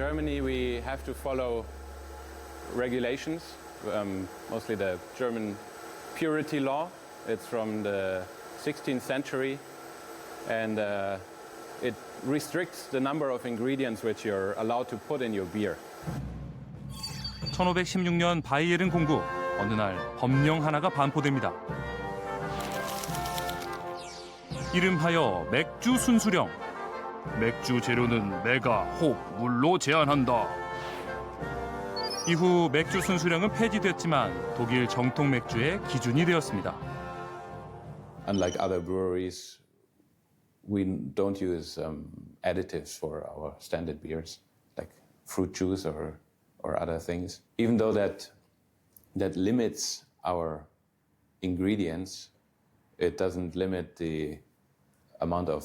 Germany, we have to follow regulations, mostly the German purity law. It's from the 16th century, and it restricts the number of ingredients which you're allowed to put in your beer. 1516년 바이에른 공국. 어느 날 법령 하나가 반포됩니다. 이름하여 맥주 순수령. 맥주 재료는 메가, 홉, 물로 제한한다. 이후 맥주 순수령은 폐지됐지만 독일 정통 맥주의 기준이 되었습니다. Unlike other breweries, we don't use additives for our standard beers, like fruit juice or other things. Even though that limits our ingredients, it doesn't limit the amount of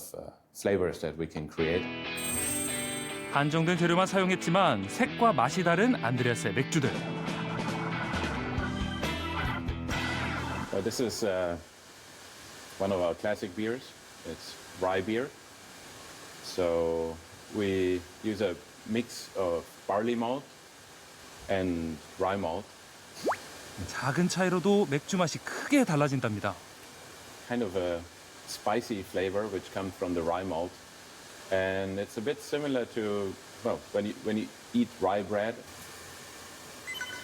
flavors that we can create. 한정된 재료만 사용했지만 색과 맛이 다른 안드레아스의 맥주들. This is one of our classic beers. It's rye beer. So we use a mix of barley malt and rye malt. 작은 차이로도 맥주 맛이 크게 달라진답니다. Kind of a spicy flavor which comes from the rye malt. And it's a bit similar to, well, when you eat rye bread.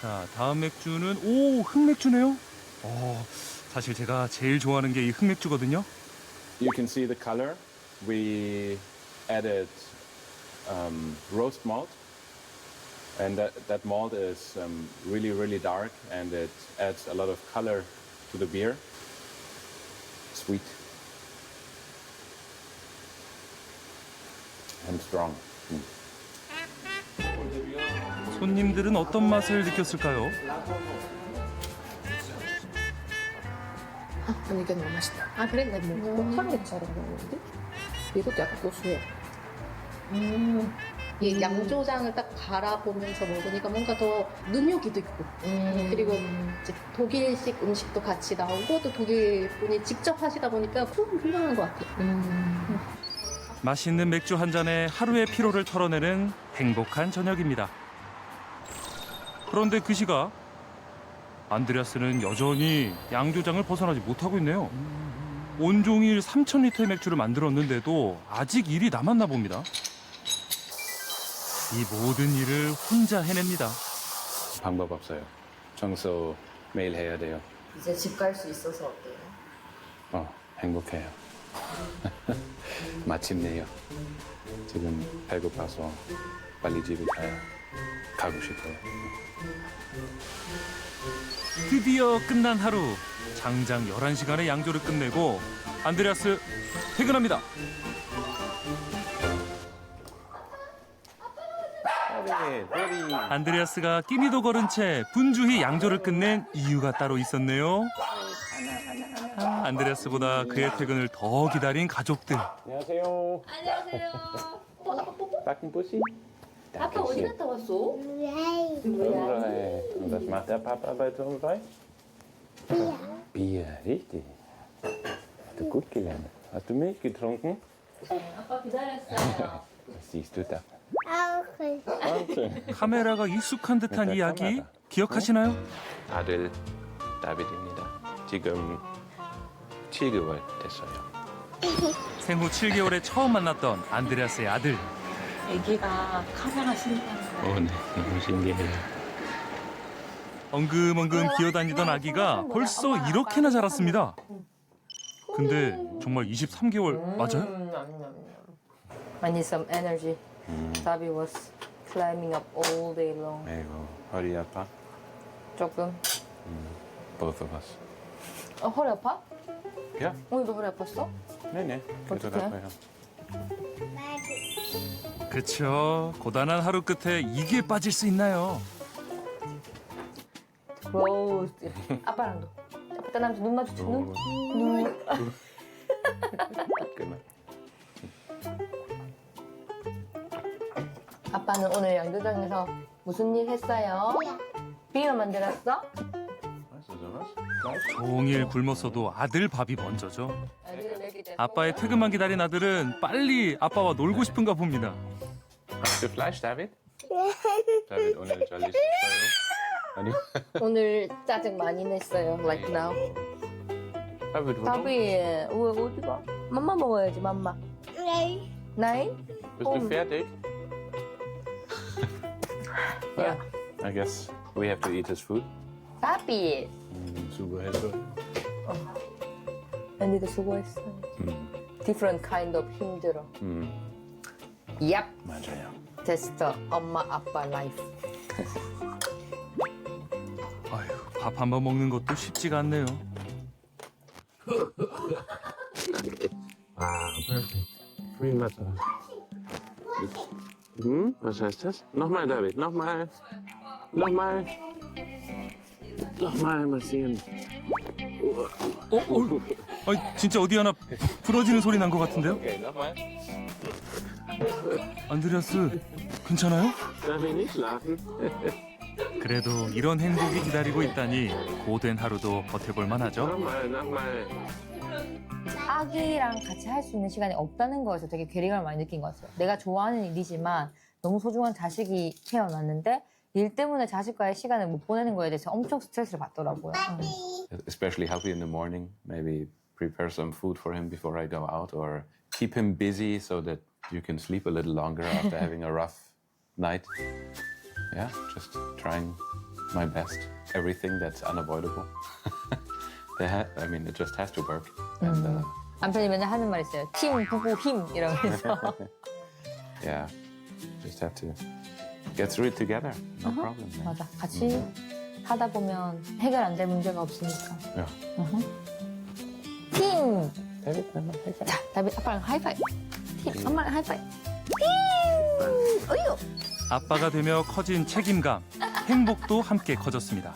자, 다음 맥주는 흑맥주네요. 사실 제가 제일 좋아하는 게 이 흑맥주거든요. You can see the color. We added roast malt. And that malt is really dark, and it adds a lot of color to the beer. Sweet and strong. 손님들은 어떤 맛을 느꼈을까요? 아니 이게 너무 맛있다. 아 그래? 나 뭐 흑황대처럼 먹는데? 이것도 약간 고소해. 이 양조장을 딱 바라보면서 먹으니까 뭔가 더 눈요기도 있고 그리고 이제 독일식 음식도 같이 나오고 또 독일 분이 직접 하시다 보니까 훌륭한 것 같아요. 맛있는 맥주 한 잔에 하루의 피로를 털어내는 행복한 저녁입니다. 그런데 그 시각 안드레아스는 여전히 양조장을 벗어나지 못하고 있네요. 온종일 3,000리터의 맥주를 만들었는데도 아직 일이 남았나 봅니다. 이 모든 일을 혼자 해냅니다. 방법 없어요. 청소 매일 해야 돼요. 이제 집 갈 수 있어서 어때요? 행복해요. 마침내요. 지금 배고파서 빨리 집에 가고 싶어요. 드디어 끝난 하루. 장장 11시간의 양조를 끝내고 안드레아스 퇴근합니다. 안드레아스가 끼니도 거른 채 분주히 양조를 끝낸 이유가 따로 있었네요. 안드레아스보다 그의 퇴근을 더 기다린 가족들. 안녕하세요. 안녕하세요. Backenbussi? 아빠 어디 갔다 왔어? Umrei. Und was macht der Papa bei der Umrei? Bier, richtig. Hast du gut gelernt. Hast du Milch getrunken? 아빠 기다렸어요. Was siehst du da? 카메라가 익숙한 듯한 이야기 기억하시나요? 아들 다비드입니다. 지금 7개월 됐어요. 생후 7개월에 처음 만났던 안드레아스의 아들. 아기가 카메라 신기한데. 네. 너무 신기해요. 엉금엉금 기어다니던 아기가 벌써 이렇게나 자랐습니다. 근데 정말 23개월 맞아요? I need some energy. Dabi was climbing up all day long. 아이고, 허리 아파? 조금. Both of us. 허리 아파? 야? 오늘도 허리 아팠어? 네네. 계속 어떡해? 아파요. 그쵸. 고단한 하루 끝에 이게 빠질 수 있나요? 로스트. 아빠랑도. 아빠 남자 눈 마주쳐. 눈. 그만. 아빠는 오늘 양조장에서 무슨 일 했어요? 비어 만들었어? 종일 굶었어도 아들 밥이 먼저죠. 아빠의 퇴근만 기다린 아들은 빨리 아빠와 놀고 싶은가 봅니다. Hast du Fleisch, David? David, 오늘 잘 있었어요? 아니? 오늘 짜증 많이 냈어요. Like now. David, warum? 다비, 왜 어디가? 맘마 먹어야지, 맘마. 나인? Bist du fertig? Ja. I guess we have to eat his food. 다비. 수고했어. 언니도 수고했어요. Different kind of 힘들어. Yep. 맞아요. That's the 엄마 아빠 life. 아휴, 밥 한 번 먹는 것도 쉽지가 않네요. Ah, perfect. Prima. Was heißt das? Nochmal, David, nochmal. Nochmal. Nochmal massieren. 아니, 진짜 어디 하나 부러지는 소리 난 것 같은데요? Okay, nochmal. 안드레아스, 괜찮아요? Darf ich nicht schlafen? 그래도 이런 행복이 기다리고 있다니 고된 하루도 버텨볼 만하죠. Nochmal, nochmal. 아기랑 같이 할 수 있는 시간이 없다는 거에서 되게 괴리감을 많이 느낀 것 같아요. 내가 좋아하는 일이지만 너무 소중한 자식이 태어났는데 일 때문에 자식과의 시간을 못 보내는 거에 대해서 엄청 스트레스를 받더라고요. Especially help you in the morning. Maybe prepare some food for him before I go out, or keep him busy so that you can sleep a little longer after having a rough night. Yeah, just trying my best. Everything that's unavoidable. I mean, it just has to work. And 남편이 맨날 하는 말 있어요. 팀, 부부, 힘 이러면서. yeah, just have to get through it together. No problem. Man. 맞아. 같이 하다 보면 해결 안 될 문제가 없으니까. Yeah. 팀! David, hey, 자, 다비 아빠랑 하이파이브. 팀, 엄마랑 하이파이브. 팀! 어유! 아빠가 되며 커진 책임감, 행복도 함께 커졌습니다.